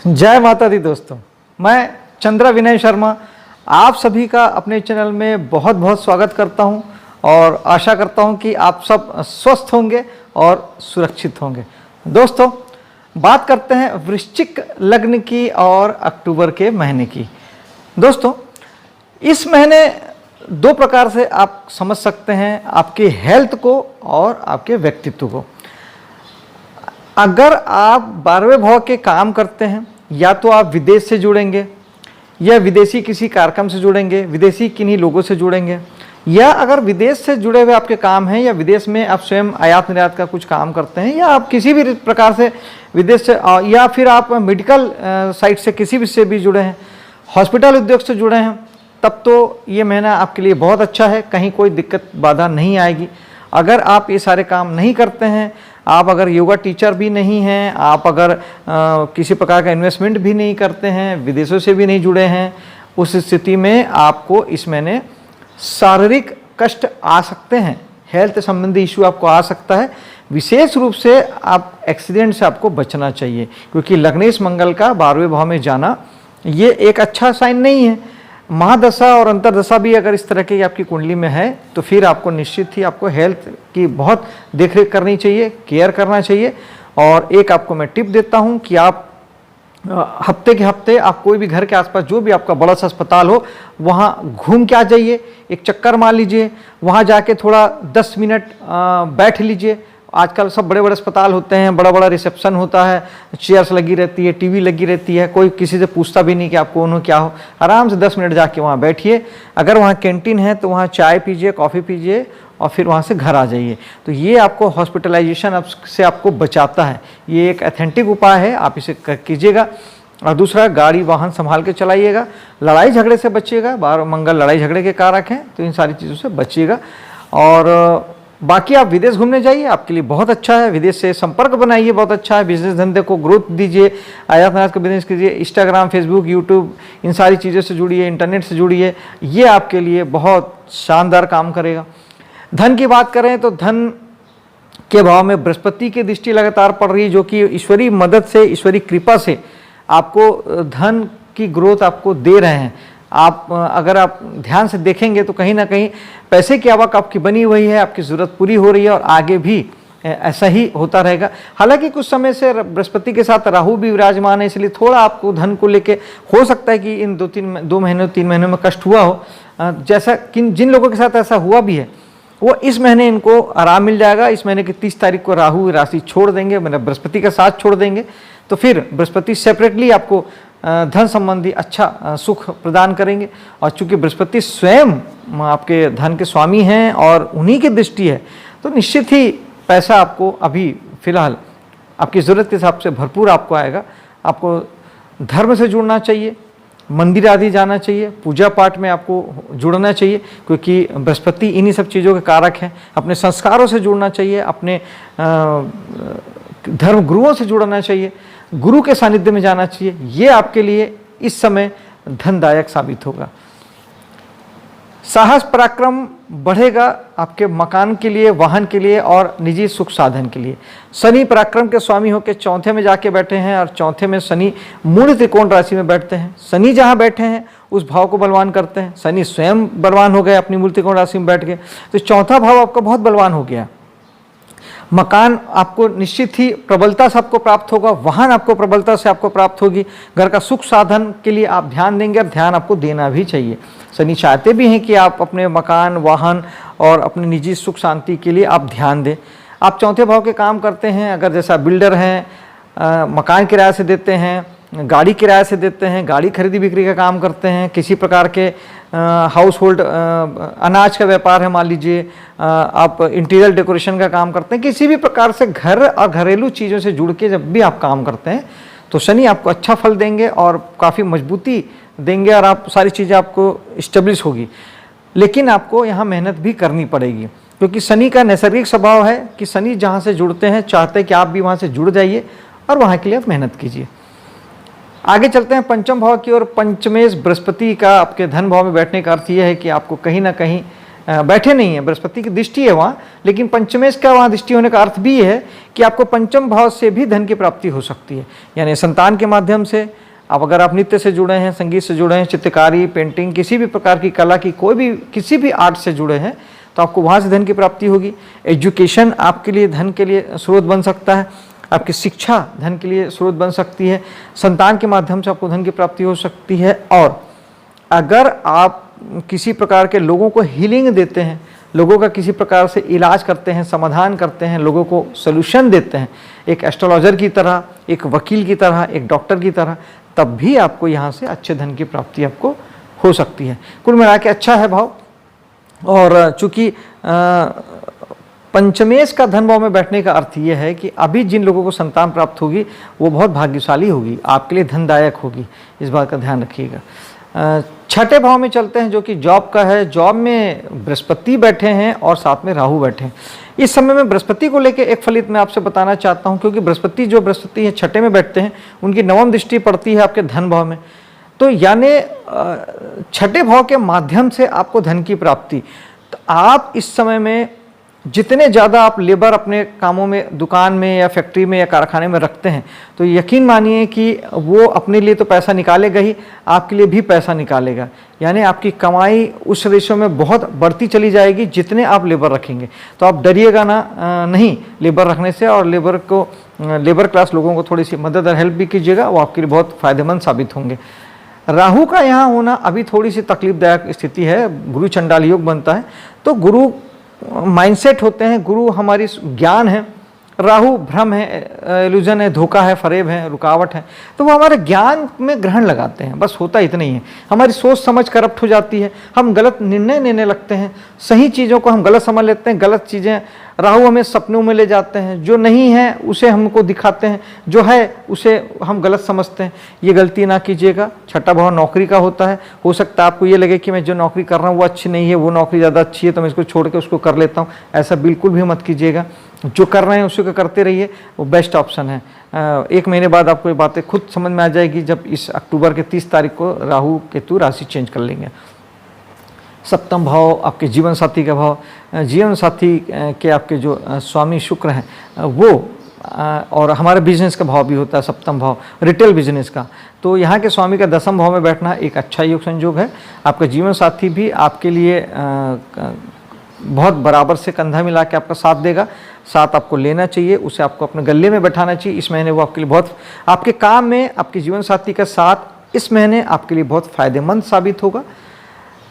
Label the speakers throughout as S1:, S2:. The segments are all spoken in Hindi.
S1: जय माता दी दोस्तों, मैं चंद्रा विनय शर्मा आप सभी का अपने चैनल में बहुत बहुत स्वागत करता हूं और आशा करता हूं कि आप सब स्वस्थ होंगे और सुरक्षित होंगे। दोस्तों, बात करते हैं वृश्चिक लग्न की और अक्टूबर के महीने की। दोस्तों, इस महीने दो प्रकार से आप समझ सकते हैं, आपके हेल्थ को और आपके व्यक्तित्व को। अगर आप 12वें भाव के काम करते हैं, या तो आप विदेश से जुड़ेंगे या विदेशी किसी कार्यक्रम से जुड़ेंगे, विदेशी किन्हीं लोगों से जुड़ेंगे, या अगर विदेश से जुड़े हुए आपके काम हैं या विदेश में आप स्वयं आयात निर्यात का कुछ काम करते हैं, या आप किसी भी प्रकार से विदेश से, या फिर आप मेडिकल साइट से किसी भी से भी जुड़े हैं, हॉस्पिटल उद्योग से जुड़े हैं, तब तो ये महीना आपके लिए बहुत अच्छा है। कहीं कोई दिक्कत बाधा नहीं आएगी। अगर आप ये सारे काम नहीं करते हैं, आप अगर योगा टीचर भी नहीं हैं, आप अगर किसी प्रकार का इन्वेस्टमेंट भी नहीं करते हैं, विदेशों से भी नहीं जुड़े हैं, उस स्थिति में आपको इस महीने शारीरिक कष्ट आ सकते हैं, हेल्थ संबंधी इशू आपको आ सकता है। विशेष रूप से आप एक्सीडेंट से आपको बचना चाहिए, क्योंकि लग्नेश मंगल का 12वें भाव में जाना ये एक अच्छा साइन नहीं है। महादशा और अंतरदशा भी अगर इस तरह की आपकी कुंडली में है तो फिर आपको निश्चित ही आपको हेल्थ की बहुत देखरेख करनी चाहिए, केयर करना चाहिए। और एक आपको मैं टिप देता हूं कि आप हफ्ते के हफ्ते आप कोई भी घर के आसपास जो भी आपका बड़ा सा अस्पताल हो वहां घूम के आ जाइए, एक चक्कर मार लीजिए, वहां जाके थोड़ा 10 मिनट बैठ लीजिए। आजकल सब बड़े बड़े अस्पताल होते हैं, बड़ा बड़ा रिसेप्शन होता है, चेयर्स लगी रहती है, टीवी लगी रहती है, कोई किसी से पूछता भी नहीं कि आप कौन हो क्या हो। आराम से 10 मिनट जाके वहाँ बैठिए। अगर वहाँ कैंटीन है तो वहाँ चाय पीजिए, कॉफ़ी पीजिए और फिर वहाँ से घर आ जाइए। तो ये आपको हॉस्पिटलाइजेशन से आपको बचाता है। ये एक ऑथेंटिक उपाय है, आप इसे कीजिएगा। और दूसरा, गाड़ी वाहन संभाल के चलाइएगा, लड़ाई झगड़े से बचिएगा। 12 मंगल लड़ाई झगड़े के कारक हैं, तो इन सारी चीज़ों से बचिएगा। और बाकी आप विदेश घूमने जाइए, आपके लिए बहुत अच्छा है। विदेश से संपर्क बनाइए, बहुत अच्छा है। बिजनेस धंधे को ग्रोथ दीजिए, आयात निर्यात का बिजनेस कीजिए। इंस्टाग्राम, फेसबुक, यूट्यूब, इन सारी चीज़ों से जुड़िए, इंटरनेट से जुड़िए। ये आपके लिए बहुत शानदार काम करेगा। धन की बात करें तो धन के भाव में बृहस्पति की दृष्टि लगातार पड़ रही है, जो कि ईश्वरीय मदद से, ईश्वरीय कृपा से आपको धन की ग्रोथ आपको दे रहे हैं। आप अगर आप ध्यान से देखेंगे तो कहीं ना कहीं पैसे की आवक आपकी बनी हुई है, आपकी ज़रूरत पूरी हो रही है और आगे भी ऐसा ही होता रहेगा। हालांकि कुछ समय से बृहस्पति के साथ राहु भी विराजमान है, इसलिए थोड़ा आपको धन को लेके हो सकता है कि इन 2 महीनों 3 महीनों में कष्ट हुआ हो। जैसा जिन लोगों के साथ ऐसा हुआ भी है, वो इस महीने इनको आराम मिल जाएगा। इस महीने की 30 तारीख को राहु राशि छोड़ देंगे, मतलब बृहस्पति का साथ छोड़ देंगे, तो फिर बृहस्पति सेपरेटली आपको धन संबंधी अच्छा सुख प्रदान करेंगे। और चूंकि बृहस्पति स्वयं आपके धन के स्वामी हैं और उन्हीं की दृष्टि है, तो निश्चित ही पैसा आपको अभी फिलहाल आपकी ज़रूरत के हिसाब से भरपूर आपको आएगा। आपको धर्म से जुड़ना चाहिए, मंदिर आदि जाना चाहिए, पूजा पाठ में आपको जुड़ना चाहिए, क्योंकि बृहस्पति इन्हीं सब चीज़ों के कारक हैं। अपने संस्कारों से जुड़ना चाहिए, अपने धर्म गुरुओं से जुड़ना चाहिए, गुरु के सानिध्य में जाना चाहिए। ये आपके लिए इस समय धनदायक साबित होगा। साहस पराक्रम बढ़ेगा आपके मकान के लिए, वाहन के लिए और निजी सुख साधन के लिए। शनि पराक्रम के स्वामी होकर चौथे में जाके बैठे हैं, और चौथे में शनि मूल त्रिकोण राशि में बैठते हैं। शनि जहाँ बैठे हैं उस भाव को बलवान करते हैं। शनि स्वयं बलवान हो गए अपनी मूल त्रिकोण राशि में बैठ के, तो चौथा भाव आपका बहुत बलवान हो गया। मकान आपको निश्चित ही प्रबलता से आपको प्राप्त होगा, वाहन आपको प्रबलता से आपको प्राप्त होगी। घर का सुख साधन के लिए आप ध्यान देंगे, और ध्यान आपको देना भी चाहिए। शनि चाहते भी हैं कि आप अपने मकान, वाहन और अपने निजी सुख शांति के लिए आप ध्यान दें। आप चौथे भाव के काम करते हैं, अगर जैसा बिल्डर हैं, मकान किराए से देते हैं, गाड़ी किराए से देते हैं, गाड़ी खरीदी बिक्री का काम करते हैं, किसी प्रकार के हाउस होल्ड अनाज का व्यापार है, मान लीजिए आप इंटीरियर डेकोरेशन का काम करते हैं, किसी भी प्रकार से घर और घरेलू चीज़ों से जुड़ के जब भी आप काम करते हैं तो शनि आपको अच्छा फल देंगे और काफ़ी मजबूती देंगे, और आप सारी चीज़ें आपको इस्टेब्लिश होगी। लेकिन आपको यहाँ मेहनत भी करनी पड़ेगी, क्योंकि शनि का नैसर्गिक स्वभाव है कि शनि जहाँ से जुड़ते हैं चाहते हैं कि आप भी वहाँ से जुड़ जाइए और वहाँ के लिए आप मेहनत कीजिए। आगे चलते हैं पंचम भाव की ओर। पंचमेश बृहस्पति का आपके धन भाव में बैठने का अर्थ यह है कि आपको कहीं ना कहीं बैठे नहीं है, बृहस्पति की दृष्टि है वहाँ, लेकिन पंचमेश का वहाँ दृष्टि होने का अर्थ भी ये है कि आपको पंचम भाव से भी धन की प्राप्ति हो सकती है। यानी संतान के माध्यम से, अब अगर आप नृत्य से जुड़े हैं, संगीत से जुड़े हैं, चित्रकारी, पेंटिंग, किसी भी प्रकार की कला की कोई भी किसी भी आर्ट से जुड़े हैं, तो आपको वहाँ से धन की प्राप्ति होगी। एजुकेशन आपके लिए धन के लिए स्रोत बन सकता है, आपकी शिक्षा धन के लिए स्रोत बन सकती है, संतान के माध्यम से आपको धन की प्राप्ति हो सकती है। और अगर आप किसी प्रकार के लोगों को हीलिंग देते हैं, लोगों का किसी प्रकार से इलाज करते हैं, समाधान करते हैं, लोगों को सोल्यूशन देते हैं, एक एस्ट्रोलॉजर की तरह, एक वकील की तरह, एक डॉक्टर की तरह, तब भी आपको यहाँ से अच्छे धन की प्राप्ति आपको हो सकती है। कुल मिला के अच्छा है भाव। और चूंकि पंचमेश का धन भाव में बैठने का अर्थ यह है कि अभी जिन लोगों को संतान प्राप्त होगी वो बहुत भाग्यशाली होगी, आपके लिए धनदायक होगी, इस बात का ध्यान रखिएगा। छठे भाव में चलते हैं जो कि जॉब का है। जॉब में बृहस्पति बैठे हैं और साथ में राहु बैठे हैं। इस समय में बृहस्पति को लेकर एक फलित मैं आपसे बताना चाहता हूं, क्योंकि बृहस्पति है छठे में बैठते हैं, उनकी नवम दृष्टि पड़ती है आपके धन भाव में, तो यानी छठे भाव के माध्यम से आपको धन की प्राप्ति। तो आप इस समय में जितने ज़्यादा आप लेबर अपने कामों में, दुकान में या फैक्ट्री में या कारखाने में रखते हैं, तो यकीन मानिए कि वो अपने लिए तो पैसा निकालेगा ही, आपके लिए भी पैसा निकालेगा। यानी आपकी कमाई उस रेशो में बहुत बढ़ती चली जाएगी जितने आप लेबर रखेंगे। तो आप डरिएगा ना नहीं लेबर रखने से, और लेबर क्लास लोगों को थोड़ी सी मदद और हेल्प भी कीजिएगा, वो आपके लिए बहुत फ़ायदेमंद साबित होंगे। राहु का यहाँ होना अभी थोड़ी सी तकलीफदायक स्थिति है, गुरु चंडाल योग बनता है, तो गुरु माइंडसेट होते हैं, गुरु हमारी ज्ञान है, राहु भ्रम है, इल्यूजन है, धोखा है, फरेब है, रुकावट है, तो वो हमारे ज्ञान में ग्रहण लगाते हैं, बस होता इतना ही है। हमारी सोच समझ करप्ट हो जाती है, हम गलत निर्णय लेने लगते हैं, सही चीज़ों को हम गलत समझ लेते हैं, गलत चीज़ें राहु हमें सपनों में ले जाते हैं, जो नहीं है उसे हमको दिखाते हैं, जो है उसे हम गलत समझते हैं। ये गलती ना कीजिएगा। छठा भाव नौकरी का होता है, हो सकता है आपको ये लगे कि मैं जो नौकरी कर रहा हूँ वो अच्छी नहीं है, वो नौकरी ज़्यादा अच्छी है तो मैं इसको छोड़ के उसको कर लेता हूँ, ऐसा बिल्कुल भी मत कीजिएगा। जो कर रहे हैं उसी को करते रहिए, वो बेस्ट ऑप्शन है। 1 महीने बाद आपको ये बातें खुद समझ में आ जाएगी, जब इस अक्टूबर के 30 तारीख को राहु केतु राशि चेंज कर लेंगे। सप्तम भाव आपके जीवन साथी का भाव, जीवन साथी के आपके जो स्वामी शुक्र हैं वो, और हमारे बिजनेस का भाव भी होता है सप्तम भाव, रिटेल बिजनेस का, तो यहाँ के स्वामी का दसम भाव में बैठना एक अच्छा योग संयोग है। आपका जीवन साथी भी आपके लिए बहुत बराबर से कंधा मिला के आपका साथ देगा, साथ आपको लेना चाहिए, उसे आपको अपने गले में बैठाना चाहिए। इस महीने वो आपके लिए बहुत, आपके काम में आपके जीवन साथी का साथ इस महीने आपके लिए बहुत फायदेमंद साबित होगा।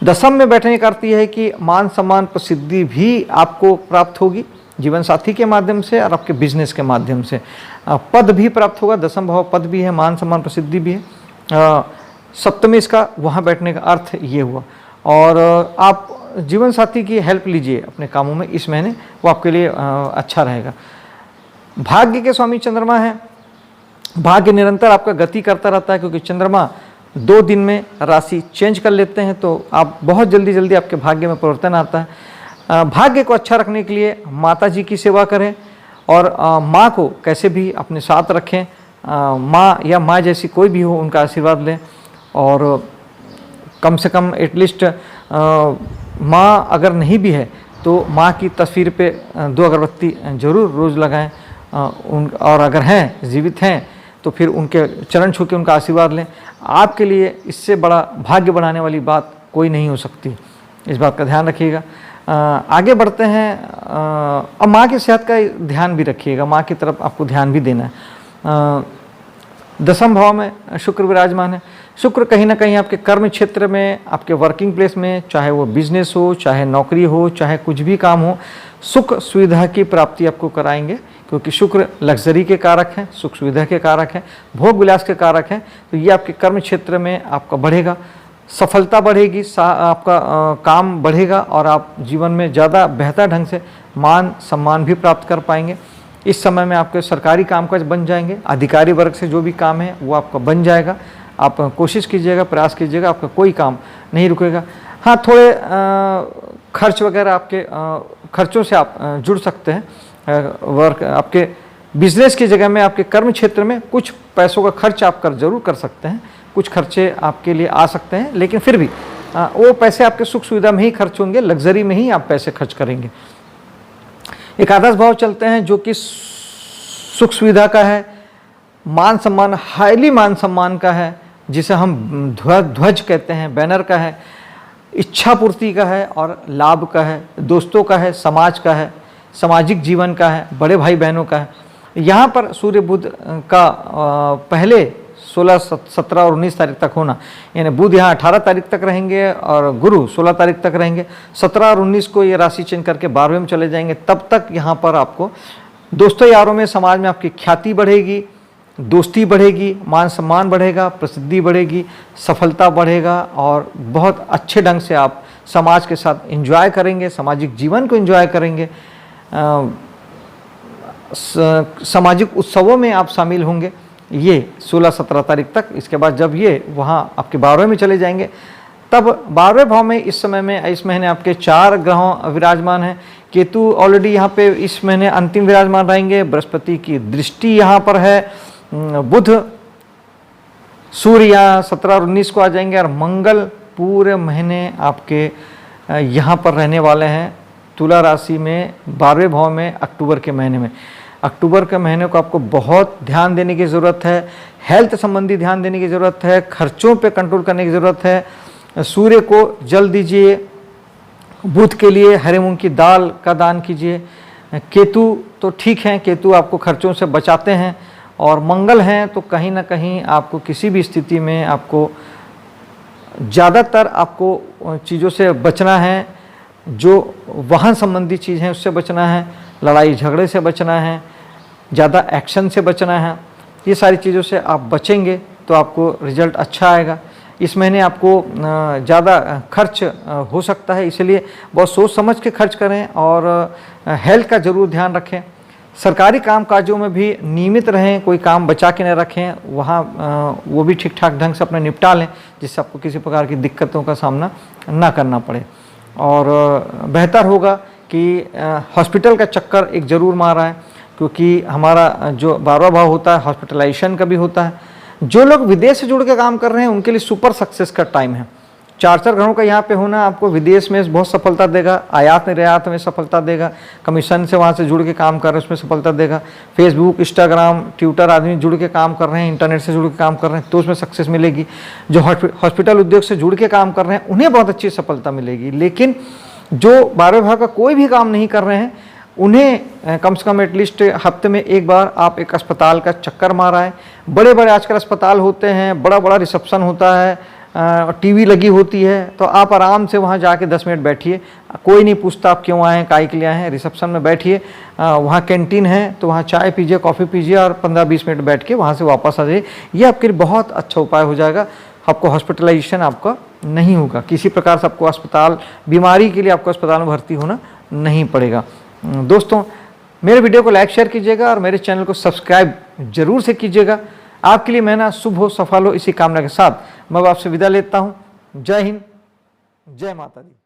S1: दसम में बैठने का अर्थ यह है कि मान सम्मान प्रसिद्धि भी आपको प्राप्त होगी जीवन साथी के माध्यम से और आपके बिजनेस के माध्यम से। पद भी प्राप्त होगा, दसम भाव पद भी है, मान सम्मान प्रसिद्धि भी है। सप्तमी इसका वहाँ बैठने का अर्थ ये हुआ। और आप जीवन साथी की हेल्प लीजिए अपने कामों में इस महीने, वो आपके लिए अच्छा रहेगा। भाग्य के स्वामी चंद्रमा है, भाग्य निरंतर आपका गति करता रहता है, क्योंकि चंद्रमा 2 दिन में राशि चेंज कर लेते हैं, तो आप बहुत जल्दी आपके भाग्य में परिवर्तन आता है। भाग्य को अच्छा रखने के लिए माता जी की सेवा करें, और माँ को कैसे भी अपने साथ रखें, माँ या माँ जैसी कोई भी हो उनका आशीर्वाद लें, और कम से कम एटलीस्ट माँ अगर नहीं भी है तो माँ की तस्वीर पे 2 अगरबत्ती जरूर रोज़ लगाएं, और अगर हैं जीवित हैं तो फिर उनके चरण छू के उनका आशीर्वाद लें। आपके लिए इससे बड़ा भाग्य बढ़ाने वाली बात कोई नहीं हो सकती, इस बात का ध्यान रखिएगा। आगे बढ़ते हैं। अब माँ की सेहत का ध्यान भी रखिएगा, माँ की तरफ आपको ध्यान भी देना है। दसम भाव में शुक्र विराजमान है। शुक्र कहीं ना कहीं आपके कर्म क्षेत्र में, आपके वर्किंग प्लेस में, चाहे वो बिजनेस हो, चाहे नौकरी हो, चाहे कुछ भी काम हो, सुख सुविधा की प्राप्ति आपको कराएंगे, क्योंकि शुक्र लग्जरी के कारक हैं, सुख सुविधा के कारक हैं, भोग विलास के कारक हैं। तो ये आपके कर्म क्षेत्र में आपका बढ़ेगा, सफलता बढ़ेगी, आपका काम बढ़ेगा, और आप जीवन में ज़्यादा बेहतर ढंग से मान सम्मान भी प्राप्त कर पाएंगे। इस समय में आपके सरकारी कामकाज बन जाएंगे, अधिकारी वर्ग से जो भी काम है वो आपका बन जाएगा। आप कोशिश कीजिएगा, प्रयास कीजिएगा, आपका कोई काम नहीं रुकेगा। हाँ, थोड़े खर्च वगैरह आपके खर्चों से आप जुड़ सकते हैं। वर्क आपके बिजनेस की जगह में, आपके कर्म क्षेत्र में कुछ पैसों का खर्च आप जरूर कर सकते हैं, कुछ खर्चे आपके लिए आ सकते हैं, लेकिन फिर भी वो पैसे आपके सुख सुविधा में ही खर्च होंगे, लग्जरी में ही आप पैसे खर्च करेंगे। एकादश भाव चलते हैं जो कि सुख सुविधा का है, मान सम्मान, हाईली मान सम्मान का है, जिसे हम ध्वज कहते हैं, बैनर का है, इच्छा पूर्ति का है और लाभ का है, दोस्तों का है, समाज का है, सामाजिक जीवन का है, बड़े भाई बहनों का है। यहाँ पर सूर्य बुध का पहले 16, 17 और 19 तारीख तक होना, यानी बुध यहाँ 18 तारीख तक रहेंगे और गुरु 16 तारीख तक रहेंगे। 17 और 19 को ये राशि चेंज करके 12वें में चले जाएंगे। तब तक यहाँ पर आपको दोस्तों यारों में, समाज में आपकी ख्याति बढ़ेगी, दोस्ती बढ़ेगी, मान सम्मान बढ़ेगा, प्रसिद्धि बढ़ेगी, सफलता बढ़ेगा और बहुत अच्छे ढंग से आप समाज के साथ एंजॉय करेंगे, सामाजिक जीवन को एंजॉय करेंगे, सामाजिक उत्सवों में आप शामिल होंगे। ये 16-17 तारीख तक। इसके बाद जब ये वहाँ आपके 12वें में चले जाएंगे, तब 12वें भाव में इस समय में, इस महीने आपके 4 ग्रहों विराजमान हैं। केतु ऑलरेडी यहाँ पे इस महीने अंतिम विराजमान रहेंगे, बृहस्पति की दृष्टि यहाँ पर है, बुध, सूर्य यहाँ 17 और 19 को आ जाएंगे और मंगल पूरे महीने आपके यहाँ पर रहने वाले हैं तुला राशि में 12वें भाव में अक्टूबर के महीने में। अक्टूबर के महीने को आपको बहुत ध्यान देने की ज़रूरत है, हेल्थ संबंधी ध्यान देने की ज़रूरत है, खर्चों पे कंट्रोल करने की ज़रूरत है। सूर्य को जल दीजिए, बुध के लिए हरे मूंग की दाल का दान कीजिए। केतु तो ठीक हैं, केतु आपको खर्चों से बचाते हैं, और मंगल हैं तो कहीं ना कहीं आपको किसी भी स्थिति में आपको ज़्यादातर आपको चीज़ों से बचना है, जो वाहन संबंधी चीज़ हैं उससे बचना है, लड़ाई झगड़े से बचना है, ज़्यादा एक्शन से बचना है। ये सारी चीज़ों से आप बचेंगे तो आपको रिजल्ट अच्छा आएगा। इस महीने आपको ज़्यादा खर्च हो सकता है, इसलिए बहुत सोच समझ के खर्च करें और हेल्थ का ज़रूर ध्यान रखें। सरकारी काम काजों में भी नियमित रहें, कोई काम बचा के न रखें, वहाँ वो भी ठीक ठाक ढंग से अपने निपटा लें, जिससे आपको किसी प्रकार की दिक्कतों का सामना ना करना पड़े। और बेहतर होगा कि हॉस्पिटल का चक्कर एक ज़रूर मारा है, क्योंकि हमारा जो 12वां भाव होता है हॉस्पिटलाइजेशन का भी होता है। जो लोग विदेश से जुड़ के काम कर रहे हैं उनके लिए सुपर सक्सेस का टाइम है। 4 ग्रहों का यहाँ पे होना आपको विदेश में बहुत सफलता देगा, आयात निर्यात में सफलता देगा, कमीशन से वहाँ से जुड़ के काम कर रहे हैं उसमें सफलता देगा, फेसबुक, इंस्टाग्राम, ट्विटर आदमी जुड़ के काम कर रहे हैं, इंटरनेट से जुड़ के काम कर रहे हैं तो उसमें सक्सेस मिलेगी। जो हॉस्पिटल उद्योग से जुड़ के काम कर रहे हैं उन्हें बहुत अच्छी सफलता मिलेगी। लेकिन जो 12वें भाव का कोई भी काम नहीं कर रहे हैं उन्हें कम से कम एटलीस्ट हफ्ते में एक बार आप एक अस्पताल का चक्कर मारा है। बड़े बड़े आजकल अस्पताल होते हैं, बड़ा बड़ा रिसेप्शन होता है, टीवी लगी होती है, तो आप आराम से वहाँ जाके 10 मिनट बैठिए, कोई नहीं पूछता आप क्यों आए हैं, काहे के लिए आए हैं। रिसेप्शन में बैठिए, वहाँ कैंटीन है तो वहाँ चाय पीजिए, कॉफ़ी पीजिए और 15-20 मिनट बैठ के वहाँ से वापस आ जाइए। ये आपके लिए बहुत अच्छा उपाय हो जाएगा। आपको हॉस्पिटलाइजेशन आपका नहीं होगा, किसी प्रकार से आपको अस्पताल, बीमारी के लिए आपको अस्पताल में भर्ती होना नहीं पड़ेगा। दोस्तों, मेरे वीडियो को लाइक शेयर कीजिएगा और मेरे चैनल को सब्सक्राइब जरूर से कीजिएगा। आपके लिए महीना शुभ हो, सफल हो, इसी कामना के साथ मैं आपसे विदा लेता हूँ। जय हिंद, जय माता दी।